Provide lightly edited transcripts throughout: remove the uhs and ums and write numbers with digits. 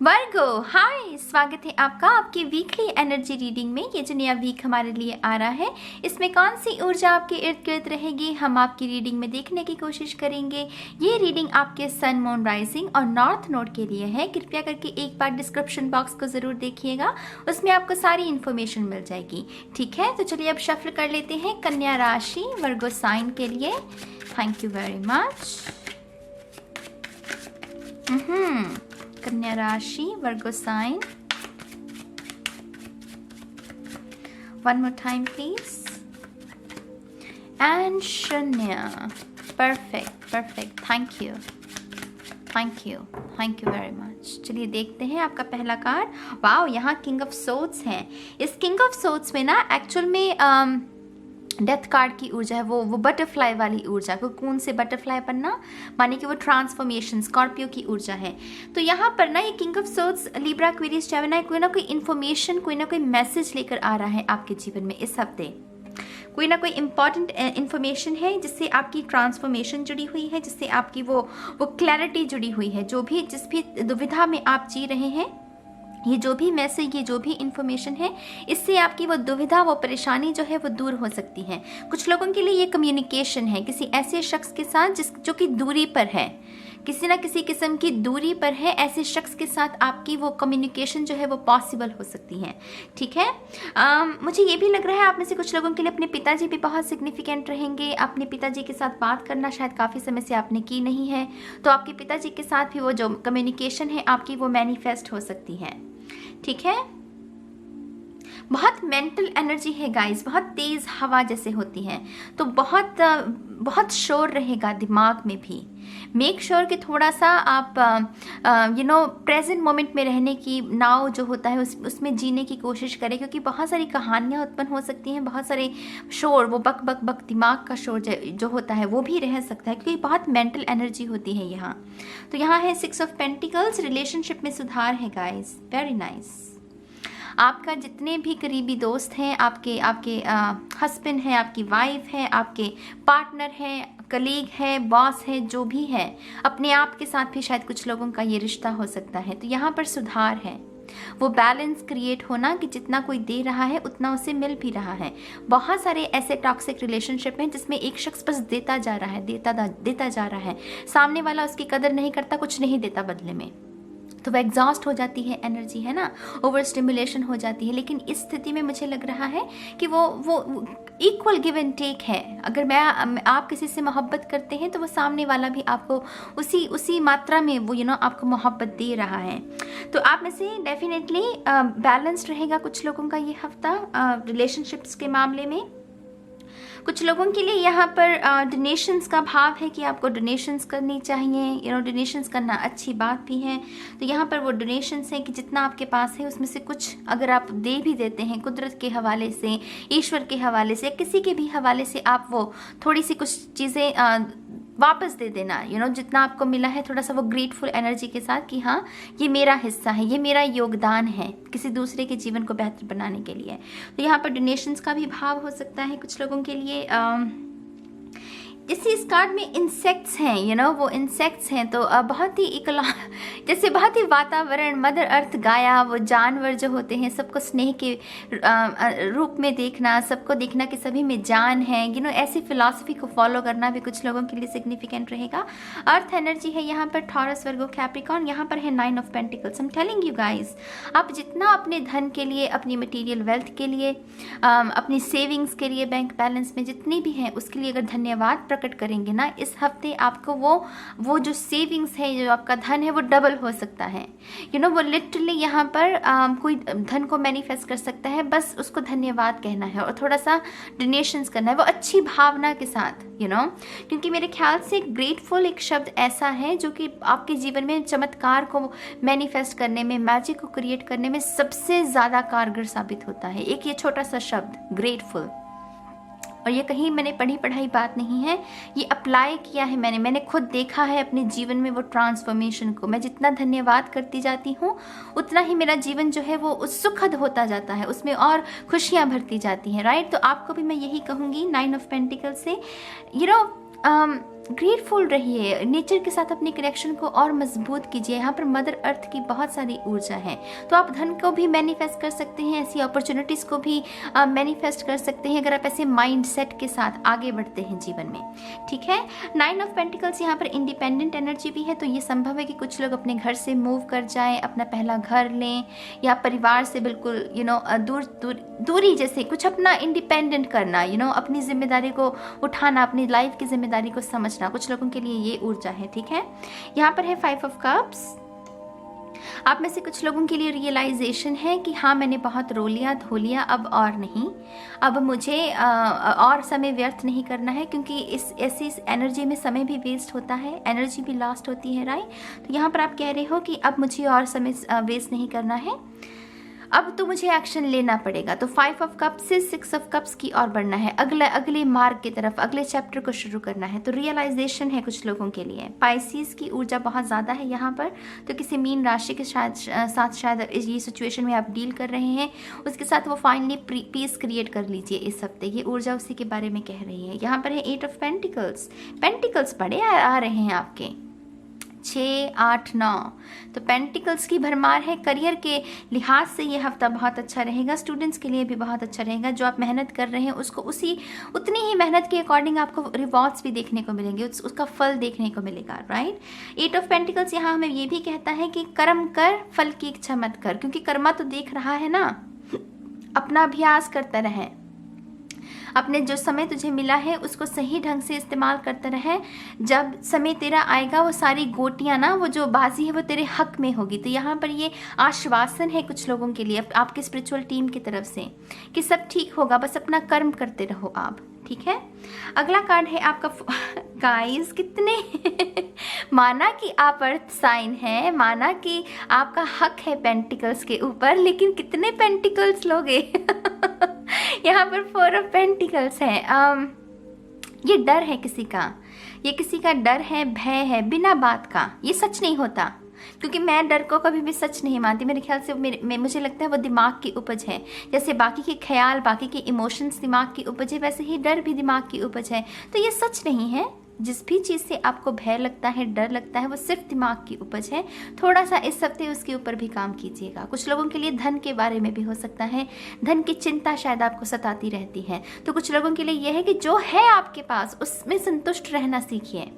वर्गो हाय, स्वागत है आपका आपकी वीकली एनर्जी रीडिंग में। ये जो नया वीक हमारे लिए आ रहा है, इसमें कौन सी ऊर्जा आपके इर्द गिर्द रहेगी, हम आपकी रीडिंग में देखने की कोशिश करेंगे। ये रीडिंग आपके सन, मून, राइजिंग और नॉर्थ नोड के लिए है। कृपया करके एक बार डिस्क्रिप्शन बॉक्स को ज़रूर देखिएगा, उसमें आपको सारी इन्फॉर्मेशन मिल जाएगी। ठीक है, तो चलिए अब शफल कर लेते हैं कन्या राशि वर्गो साइन के लिए। Thank you very much. कन्या राशि Virgo sign, one more time please, and शून्य। perfect, thank you very much। चलिए देखते हैं आपका पहला कार्ड। वाओ, यहाँ किंग ऑफ सोर्ड्स है। इस किंग ऑफ सोर्ड्स में ना एक्चुअल में डेथ कार्ड की ऊर्जा है, वो बटरफ्लाई वाली ऊर्जा, कोकून से बटरफ्लाई बनना, माने कि वो ट्रांसफॉर्मेशन, स्कॉर्पियो की ऊर्जा है। तो यहाँ पर ना ये king of swords Libra, Aquarius, Gemini कोई ना कोई इन्फॉर्मेशन, कोई ना कोई मैसेज लेकर आ रहा है आपके जीवन में इस हफ्ते। कोई ना कोई इंपॉर्टेंट इन्फॉर्मेशन है जिससे आपकी ट्रांसफॉर्मेशन जुड़ी हुई है, जिससे आपकी वो क्लैरिटी जुड़ी हुई है। जिस भी दुविधा में आप जी रहे हैं, ये जो भी मैसेज, ये जो भी इंफॉर्मेशन है, इससे आपकी वो दुविधा, वो परेशानी जो है वो दूर हो सकती है। कुछ लोगों के लिए ये कम्युनिकेशन है किसी ऐसे शख्स के साथ जो कि दूरी पर है, किसी ना किसी किस्म की दूरी पर है। ऐसे शख्स के साथ आपकी वो कम्युनिकेशन जो है वो पॉसिबल हो सकती है। ठीक है, मुझे ये भी लग रहा है आप में से कुछ लोगों के लिए अपने पिताजी भी बहुत सिग्निफिकेंट रहेंगे। अपने पिताजी के साथ बात करना शायद काफ़ी समय से आपने की नहीं है, तो आपके पिताजी के साथ भी वो जो कम्युनिकेशन है आपकी वो मैनिफेस्ट हो सकती है। ठीक है, बहुत मेंटल एनर्जी है गाइस, बहुत तेज हवा जैसे होती है, तो बहुत शोर रहेगा दिमाग में भी। मेक श्योर कि थोड़ा सा आप प्रेजेंट मोमेंट में रहने की नाव जो होता है उसमें जीने की कोशिश करें, क्योंकि बहुत सारी कहानियां उत्पन्न हो सकती हैं, बहुत सारे शोर, वो बक बक बक दिमाग का शोर जो होता है वो भी रह सकता है, क्योंकि बहुत मेंटल एनर्जी होती है यहाँ। तो यहाँ है 6 ऑफ पेंटिकल्स, रिलेशनशिप में सुधार है गाइस, वेरी नाइस। आपका जितने भी करीबी दोस्त हैं, आपके हस्बैंड है, आपकी वाइफ है, आपके पार्टनर है, कलीग है, बॉस है, जो भी है, अपने आप के साथ भी शायद कुछ लोगों का ये रिश्ता हो सकता है। तो यहाँ पर सुधार है, वो बैलेंस क्रिएट होना कि जितना कोई दे रहा है उतना उसे मिल भी रहा है। बहुत सारे ऐसे टॉक्सिक रिलेशनशिप हैं जिसमें एक शख्स बस देता जा रहा है, देता जा रहा है, सामने वाला उसकी कदर नहीं करता, कुछ नहीं देता बदले में, तो वह एग्जॉस्ट हो जाती है एनर्जी, है ना, ओवर स्टिमुलेशन हो जाती है। लेकिन इस स्थिति में मुझे लग रहा है कि वो इक्वल गिव एंड टेक है। अगर आप किसी से मोहब्बत करते हैं तो वो सामने वाला भी आपको उसी मात्रा में वो आपको मोहब्बत दे रहा है। तो आप में से डेफिनेटली बैलेंस्ड रहेगा कुछ लोगों का ये हफ्ता रिलेशनशिप्स के मामले में। कुछ लोगों के लिए यहाँ पर डोनेशंस का भाव है कि आपको डोनेशंस करनी चाहिए। डोनेशंस करना अच्छी बात भी है। तो यहाँ पर वो डोनेशंस हैं कि जितना आपके पास है उसमें से कुछ अगर आप दे भी देते हैं, कुदरत के हवाले से, ईश्वर के हवाले से, किसी के भी हवाले से, आप वो थोड़ी सी कुछ चीज़ें वापस दे देना। जितना आपको मिला है थोड़ा सा वो ग्रेटफुल एनर्जी के साथ कि हाँ, ये मेरा हिस्सा है, ये मेरा योगदान है किसी दूसरे के जीवन को बेहतर बनाने के लिए। तो यहाँ पर डोनेशंस का भी भाव हो सकता है कुछ लोगों के लिए। जैसे इस कार्ड में इंसेक्ट्स हैं, वो इंसेक्ट्स हैं, तो बहुत ही जैसे बहुत ही वातावरण, मदर अर्थ, गाया, वो जानवर जो होते हैं, सबको स्नेह के रूप में देखना, सबको देखना कि सभी में जान है। ऐसी फिलॉसफी को फॉलो करना भी कुछ लोगों के लिए सिग्निफिकेंट रहेगा। अर्थ एनर्जी है यहाँ पर, टॉरस, वर्गो, कैप्रिकॉर्न। यहाँ पर है 9 of pentacles. I am telling you guys, आप जितना अपने धन के लिए, अपनी मटीरियल वेल्थ के लिए, अपनी सेविंग्स के लिए, बैंक बैलेंस में जितनी भी है उसके लिए अगर धन्यवाद प्रकट करेंगे ना, इस हफ्ते आपको वो जो सेविंग्स है, जो आपका धन है, वो डबल हो सकता है। वो लिटरली यहाँ पर कोई धन को मैनिफेस्ट कर सकता है, बस उसको धन्यवाद कहना है और थोड़ा सा डोनेशंस करना है, वो अच्छी भावना के साथ, क्योंकि मेरे ख्याल से ग्रेटफुल एक शब्द ऐसा है जो कि आपके जीवन में चमत्कार को मैनिफेस्ट करने में, मैजिक को क्रिएट करने में सबसे ज़्यादा कारगर साबित होता है। एक ये छोटा सा शब्द ग्रेटफुल, और ये कहीं मैंने पढ़ाई बात नहीं है, ये अप्लाई किया है मैंने खुद देखा है अपने जीवन में वो ट्रांसफॉर्मेशन को। मैं जितना धन्यवाद करती जाती हूँ उतना ही मेरा जीवन जो है वो सुखद होता जाता है, उसमें और खुशियाँ भरती जाती हैं, राइट। तो आपको भी मैं यही कहूँगी 9 ऑफ पेंटिकल से, ग्रेटफुल रहिए, नेचर के साथ अपने कनेक्शन को और मजबूत कीजिए। यहाँ पर मदर अर्थ की बहुत सारी ऊर्जा है, तो आप धन को भी मैनिफेस्ट कर सकते हैं, ऐसी अपॉर्चुनिटीज़ को भी मैनिफेस्ट कर सकते हैं अगर आप ऐसे माइंड सेट के साथ आगे बढ़ते हैं जीवन में, ठीक है। 9 ऑफ पेंटिकल्स यहाँ पर इंडिपेंडेंट एनर्जी भी है, तो ये संभव है कि कुछ लोग अपने घर से मूव कर जाएं, अपना पहला घर लें, या परिवार से बिल्कुल दूरी जैसे कुछ अपना इंडिपेंडेंट करना, अपनी जिम्मेदारी को उठाना, अपनी लाइफ की जिम्मेदारी को समझना, कुछ लोगों के लिए ये ऊर्जा है, ठीक है। यहाँ पर है 5 ऑफ कप्स। आप में से कुछ लोगों के लिए रियलाइजेशन है कि हाँ, मैंने बहुत रो लिया धो लिया, अब और नहीं, अब मुझे और समय व्यर्थ नहीं करना है, क्योंकि इस ऐसी एनर्जी में समय भी वेस्ट होता है, एनर्जी भी लॉस्ट होती है, राइट। तो यहाँ पर आप कह रहे हो कि अब मुझे और समय वेस्ट नहीं करना है, अब तो मुझे एक्शन लेना पड़ेगा। तो 5 ऑफ कप्स से 6 ऑफ कप्स की ओर बढ़ना है, अगले मार्ग की तरफ, अगले चैप्टर को शुरू करना है। तो रियलाइजेशन है कुछ लोगों के लिए। पाइसिस की ऊर्जा बहुत ज़्यादा है यहाँ पर, तो किसी मीन राशि के साथ शायद ये सिचुएशन में आप डील कर रहे हैं, उसके साथ वो फाइनली पीस क्रिएट कर लीजिए इस हफ्ते। ये ऊर्जा उसी के बारे में कह रही है। यहाँ पर है 8 ऑफ पेंटिकल्स। पेंटिकल्स बड़े आ रहे हैं आपके, 6, 8, 9, तो पेंटिकल्स की भरमार है। करियर के लिहाज से ये हफ्ता बहुत अच्छा रहेगा, स्टूडेंट्स के लिए भी बहुत अच्छा रहेगा। जो आप मेहनत कर रहे हैं उसको उतनी ही मेहनत के अकॉर्डिंग आपको रिवॉर्ड्स भी देखने को मिलेंगे, उसका फल देखने को मिलेगा, राइट। 8 ऑफ पेंटिकल्स यहाँ हमें ये भी कहता है कि कर्म कर, फल की इच्छा मत कर, क्योंकि कर्मा तो देख रहा है ना, अपना अभ्यास करता रहे, अपने जो समय तुझे मिला है उसको सही ढंग से इस्तेमाल करता रहे। जब समय तेरा आएगा वो सारी गोटियां ना, वो जो बाजी है वो तेरे हक में होगी। तो यहाँ पर ये आश्वासन है कुछ लोगों के लिए आपके स्पिरिचुअल टीम की तरफ से कि सब ठीक होगा, बस अपना कर्म करते रहो आप, ठीक है। अगला कार्ड है आपका गाइस, कितने माना कि आप अर्थ साइन है, माना कि आपका हक है पेंटिकल्स के ऊपर, लेकिन कितने पेंटिकल्स लोगे यहाँ पर 4 ऑफ पेंटिकल्स है। ये डर है किसी का, ये किसी का डर है, भय है बिना बात का। ये सच नहीं होता, क्योंकि मैं डर को कभी भी सच नहीं मानती। मेरे ख्याल से मुझे लगता है वो दिमाग की उपज है। जैसे बाकी के ख्याल, बाकी के इमोशंस दिमाग की उपज है, वैसे ही डर भी दिमाग की उपज है। तो ये सच नहीं है। जिस भी चीज़ से आपको भय लगता है, डर लगता है, वो सिर्फ दिमाग की उपज है। थोड़ा सा इस हफ्ते उसके ऊपर भी काम कीजिएगा। कुछ लोगों के लिए धन के बारे में भी हो सकता है, धन की चिंता शायद आपको सताती रहती है। तो कुछ लोगों के लिए यह है कि जो है आपके पास उसमें संतुष्ट रहना सीखिए।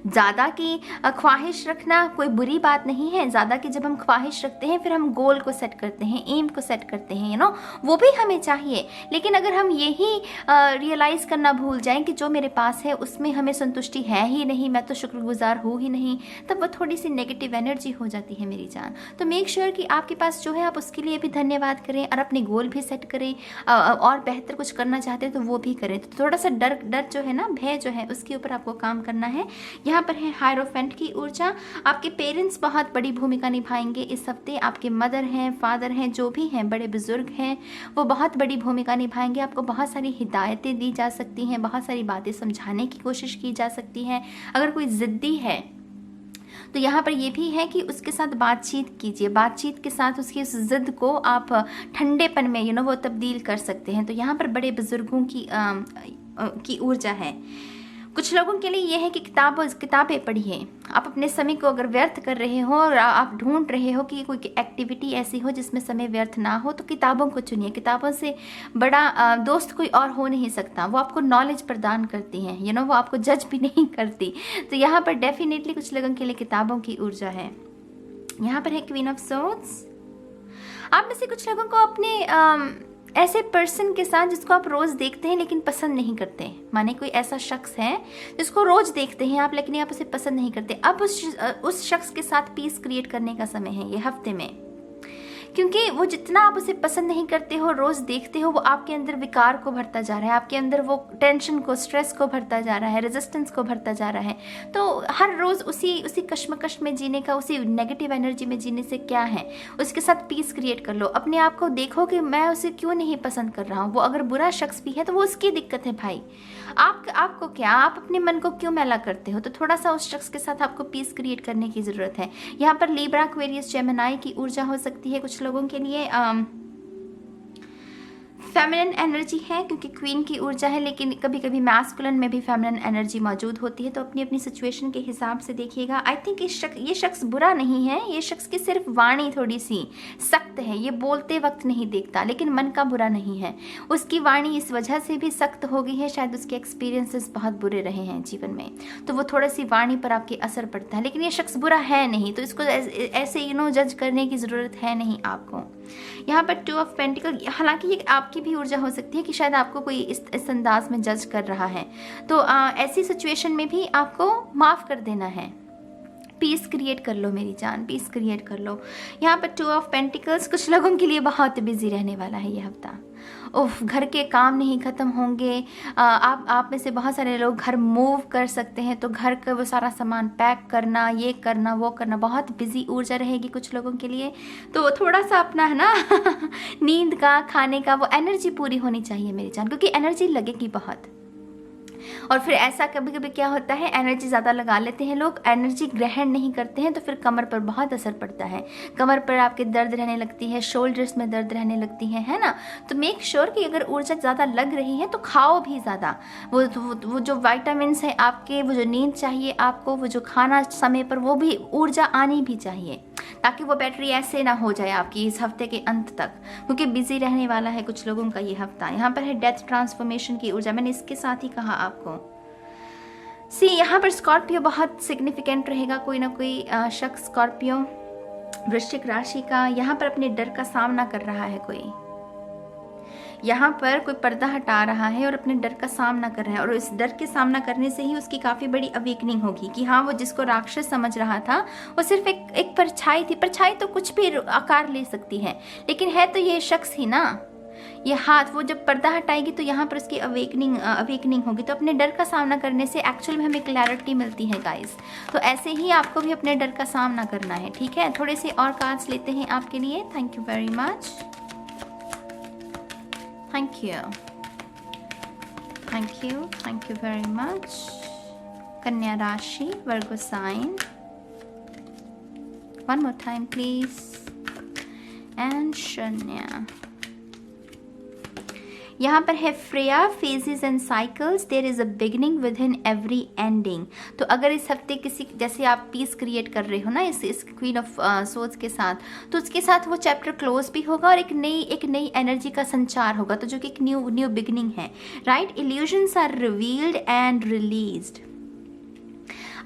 ज़्यादा की ख्वाहिश रखना कोई बुरी बात नहीं है। ज़्यादा की जब हम ख्वाहिश रखते हैं फिर हम गोल को सेट करते हैं, एम को सेट करते हैं, वो भी हमें चाहिए। लेकिन अगर हम यही रियलाइज़ करना भूल जाएं कि जो मेरे पास है उसमें हमें संतुष्टि है ही नहीं, मैं तो शुक्रगुजार हूँ ही नहीं, तब वो थोड़ी सी नेगेटिव एनर्जी हो जाती है मेरी जान। तो मेक श्योर कि आपके पास जो है आप उसके लिए भी धन्यवाद करें और अपने गोल भी सेट करें, और बेहतर कुछ करना चाहते हैं तो वो भी करें। तो थोड़ा सा डर जो है ना, भय जो है, उसके ऊपर आपको काम करना है। यहाँ पर है हायरोफेंट की ऊर्जा। आपके पेरेंट्स बहुत बड़ी भूमिका निभाएंगे इस हफ्ते। आपके मदर हैं, फादर हैं, जो भी हैं, बड़े बुजुर्ग हैं, वो बहुत बड़ी भूमिका निभाएंगे। आपको बहुत सारी हिदायतें दी जा सकती हैं, बहुत सारी बातें समझाने की कोशिश की जा सकती है। अगर कोई ज़िद्दी है तो यहाँ पर ये भी है कि उसके साथ बातचीत कीजिए। बातचीत के साथ उसकी उस ज़िद को आप ठंडेपन में वो तब्दील कर सकते हैं। तो यहाँ पर बड़े बुजुर्गों की ऊर्जा है। कुछ लोगों के लिए यह है कि किताबें पढ़िए। आप अपने समय को अगर व्यर्थ कर रहे हो और आप ढूंढ रहे हो कि कोई एक्टिविटी ऐसी हो जिसमें समय व्यर्थ ना हो, तो किताबों को चुनिए। किताबों से बड़ा दोस्त कोई और हो नहीं सकता। वो आपको नॉलेज प्रदान करती हैं, वो आपको जज भी नहीं करती। तो यहाँ पर डेफिनेटली कुछ लोगों के लिए किताबों की ऊर्जा है। यहाँ पर है क्वीन ऑफ सोर्ड्स। आप में से कुछ लोगों को अपने ऐसे पर्सन के साथ जिसको आप रोज़ देखते हैं लेकिन पसंद नहीं करते, माने कोई ऐसा शख्स है जिसको रोज़ देखते हैं आप लेकिन आप उसे पसंद नहीं करते, अब उस शख्स के साथ पीस क्रिएट करने का समय है ये हफ्ते में। क्योंकि वो जितना आप उसे पसंद नहीं करते हो, रोज़ देखते हो, वो आपके अंदर विकार को भरता जा रहा है, आपके अंदर वो टेंशन को, स्ट्रेस को भरता जा रहा है, रेजिस्टेंस को भरता जा रहा है। तो हर रोज़ उसी कश्मकश में जीने का, उसी नेगेटिव एनर्जी में जीने से क्या है, उसके साथ पीस क्रिएट कर लो। अपने आप को देखो कि मैं उसे क्यों नहीं पसंद कर रहा हूँ। वो अगर बुरा शख्स भी है तो वो उसकी दिक्कत है भाई, आपको क्या, आप अपने मन को क्यों मैला करते हो। तो थोड़ा सा उस शख्स के साथ आपको पीस क्रिएट करने की ज़रूरत है। यहाँ पर लीब्रा, एक्वेरियस, जेमिनी की ऊर्जा हो सकती है कुछ लोगों के लिए। फेमिनिन एनर्जी है क्योंकि क्वीन की ऊर्जा है, लेकिन कभी कभी मैस्कुलिन में भी फेमिनिन एनर्जी मौजूद होती है, तो अपनी अपनी सिचुएशन के हिसाब से देखिएगा। आई थिंक ये शख्स बुरा नहीं है, ये शख्स की सिर्फ वाणी थोड़ी सी सख्त है, ये बोलते वक्त नहीं देखता लेकिन मन का बुरा नहीं है। उसकी वाणी इस वजह से भी सख्त हो गई है, शायद उसके एक्सपीरियंसेस बहुत बुरे रहे हैं जीवन में, तो वो थोड़ा सी वाणी पर आपके असर पड़ता है, लेकिन ये शख्स बुरा है नहीं, तो इसको ऐसे जज करने की ज़रूरत है नहीं आपको। यहाँ पर 2 ऑफ पेंटिकल, हालांकि ये आपकी भी ऊर्जा हो सकती है कि शायद आपको कोई इस अंदाज में जज कर रहा है, तो ऐसी सिचुएशन में भी आपको माफ़ कर देना है। पीस क्रिएट कर लो मेरी जान, पीस क्रिएट कर लो। यहाँ पर 2 ऑफ पेंटिकल्स कुछ लोगों के लिए बहुत बिजी रहने वाला है ये हफ्ता। उफ, घर के काम नहीं ख़त्म होंगे। आप में से बहुत सारे लोग घर मूव कर सकते हैं, तो घर का वो सारा सामान पैक करना, ये करना वो करना, बहुत बिजी ऊर्जा रहेगी कुछ लोगों के लिए। तो थोड़ा सा अपना है ना नींद का, खाने का, वो एनर्जी पूरी होनी चाहिए मेरी जान, क्योंकि एनर्जी लगेगी बहुत। और फिर ऐसा कभी कभी क्या होता है, एनर्जी ज़्यादा लगा लेते हैं लोग, एनर्जी ग्रहण नहीं करते हैं, तो फिर कमर पर बहुत असर पड़ता है। कमर पर आपके दर्द रहने लगती है, शोल्डर्स में दर्द रहने लगती है ना। तो मेक श्योर कि अगर ऊर्जा ज़्यादा लग रही है तो खाओ भी ज़्यादा, वो जो वाइटामिन्स हैं आपके, वो जो नींद चाहिए आपको, वो जो खाना समय पर, वो भी ऊर्जा आनी भी चाहिए, ताकि वो बैटरी ऐसे ना हो जाए आपकी इस हफ्ते के अंत तक, क्योंकि बिजी रहने वाला है कुछ लोगों का ये हफ्ता। यहाँ पर है डेथ ट्रांसफॉर्मेशन की ऊर्जा, मैंने इसके साथ ही कहा आपको। यहाँ पर स्कॉर्पियो बहुत सिग्निफिकेंट रहेगा, कोई ना कोई शख्स स्कॉर्पियो वृश्चिक राशि का यहाँ पर अपने डर का सामना कर रहा है। कोई यहाँ पर कोई पर्दा हटा रहा है और अपने डर का सामना कर रहा है, और इस डर के सामना करने से ही उसकी काफ़ी बड़ी अवेकनिंग होगी कि हाँ, वो जिसको राक्षस समझ रहा था वो सिर्फ एक परछाई थी। परछाई तो कुछ भी आकार ले सकती है, लेकिन है तो ये शख्स ही ना, ये हाथ। वो जब पर्दा हटाएगी तो यहाँ पर उसकी अवेकनिंग होगी, तो अपने डर का सामना करने से एक्चुअल में हमें क्लैरिटी मिलती है गाइस। तो ऐसे ही आपको भी अपने डर का सामना करना है, ठीक है। थोड़े से और कार्ड्स लेते हैं आपके लिए। Thank you very much, thank you, thank you, thank you very much. कन्या राशि, Virgo sign, one more time please, and शून्य। यहाँ पर है Freya, phases and cycles, there is a beginning within every ending. तो अगर इस हफ्ते किसी, जैसे आप पीस क्रिएट कर रहे हो ना इस क्वीन ऑफ सोर्ड्स के साथ, तो उसके साथ वो चैप्टर क्लोज भी होगा और एक नई एनर्जी का संचार होगा, तो जो कि एक न्यू बिगिनिंग है, right. Illusions are revealed and released,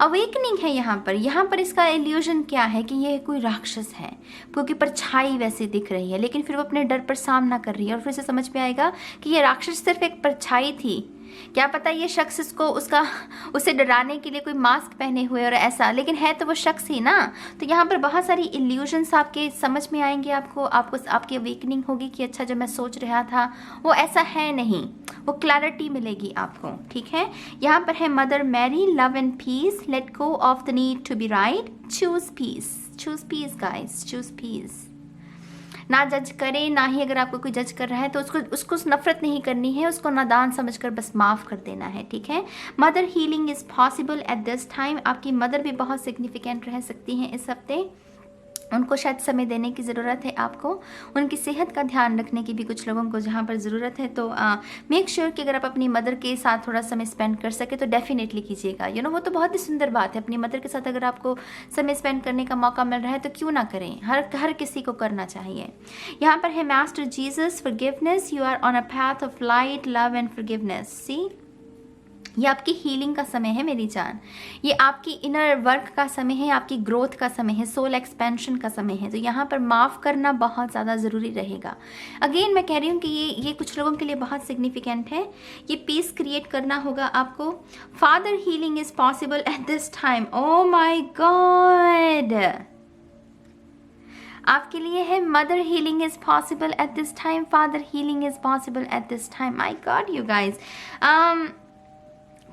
awakening है यहाँ पर इसका इल्यूजन क्या है कि ये कोई राक्षस है, क्योंकि परछाई वैसे दिख रही है, लेकिन फिर वो अपने डर पर सामना कर रही है, और फिर से समझ में आएगा कि ये राक्षस सिर्फ एक परछाई थी। क्या पता ये शख्स उसे डराने के लिए कोई मास्क पहने हुए और ऐसा, लेकिन है तो वो शख्स ही ना। तो यहाँ पर बहुत सारी इल्यूजन्स आपके समझ में आएंगे, आपको आपकी अवेकनिंग होगी कि अच्छा, जो मैं सोच रहा था वो ऐसा है नहीं, वो क्लैरिटी मिलेगी आपको, ठीक है। यहाँ पर है Mother Mary, love and peace, let go of the need to be right, choose peace guys, choose peace. ना जज करे, ना ही अगर आपको कोई जज कर रहा है तो उसको नफरत नहीं करनी है, उसको नादान समझकर बस माफ़ कर देना है, ठीक है। Mother healing is possible at this time, आपकी मदर भी बहुत सिग्निफिकेंट रह सकती हैं इस हफ्ते, उनको शायद समय देने की ज़रूरत है आपको, उनकी सेहत का ध्यान रखने की भी कुछ लोगों को जहाँ पर ज़रूरत है। तो मेक श्योर कि अगर आप अपनी मदर के साथ थोड़ा समय स्पेंड कर सके तो डेफिनेटली कीजिएगा, वो तो बहुत ही सुंदर बात है। अपनी मदर के साथ अगर आपको समय स्पेंड करने का मौका मिल रहा है तो क्यों ना करें, हर किसी को करना चाहिए। यहाँ पर है master Jesus, forgiveness, you are on a path of light, love and forgiveness. See, ये आपकी हीलिंग का समय है मेरी जान, ये आपकी इनर वर्क का समय है, आपकी ग्रोथ का समय है, सोल एक्सपेंशन का समय है। तो यहाँ पर माफ़ करना बहुत ज़्यादा ज़रूरी रहेगा। अगेन मैं कह रही हूँ कि ये कुछ लोगों के लिए बहुत सिग्निफिकेंट है, ये पीस क्रिएट करना होगा आपको। Father healing is possible at this time, oh my god, आपके लिए है mother healing is possible at this time, father healing is possible at this time. My god you guys,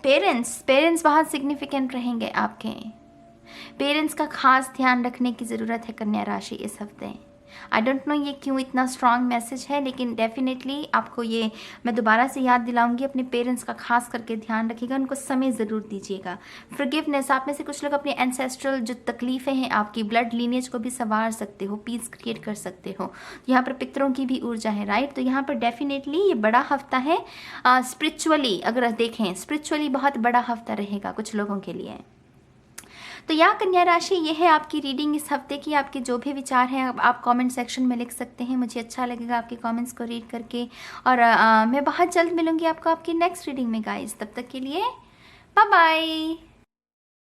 parents बहुत significant रहेंगे आपके, parents का खास ध्यान रखने की ज़रूरत है कन्या राशि इस हफ्ते। आई डोंट नो ये क्यों इतना स्ट्रॉन्ग मैसेज है, लेकिन डेफिनेटली आपको ये मैं दोबारा से याद दिलाऊंगी, अपने पेरेंट्स का खास करके ध्यान रखिएगा, उनको समय ज़रूर दीजिएगा। फॉरगिवनेस, आप में से कुछ लोग अपने एंसेस्ट्रल जो तकलीफ़ें हैं आपकी ब्लड लीनेज को भी संवार सकते हो, पीस क्रिएट कर सकते हो। यहाँ पर पितरों की भी ऊर्जा है, राइट। तो यहाँ पर डेफिनेटली ये बड़ा हफ्ता है स्पिरिचुअली, अगर देखें स्पिरिचुअली बहुत बड़ा हफ्ता रहेगा कुछ लोगों के लिए। तो यहाँ कन्या राशि, ये है आपकी रीडिंग इस हफ्ते की। आपके जो भी विचार हैं आप कमेंट सेक्शन में लिख सकते हैं, मुझे अच्छा लगेगा आपके कमेंट्स को रीड करके। और मैं बहुत जल्द मिलूंगी आपको आपकी नेक्स्ट रीडिंग में गाइस। तब तक के लिए बाय बाय।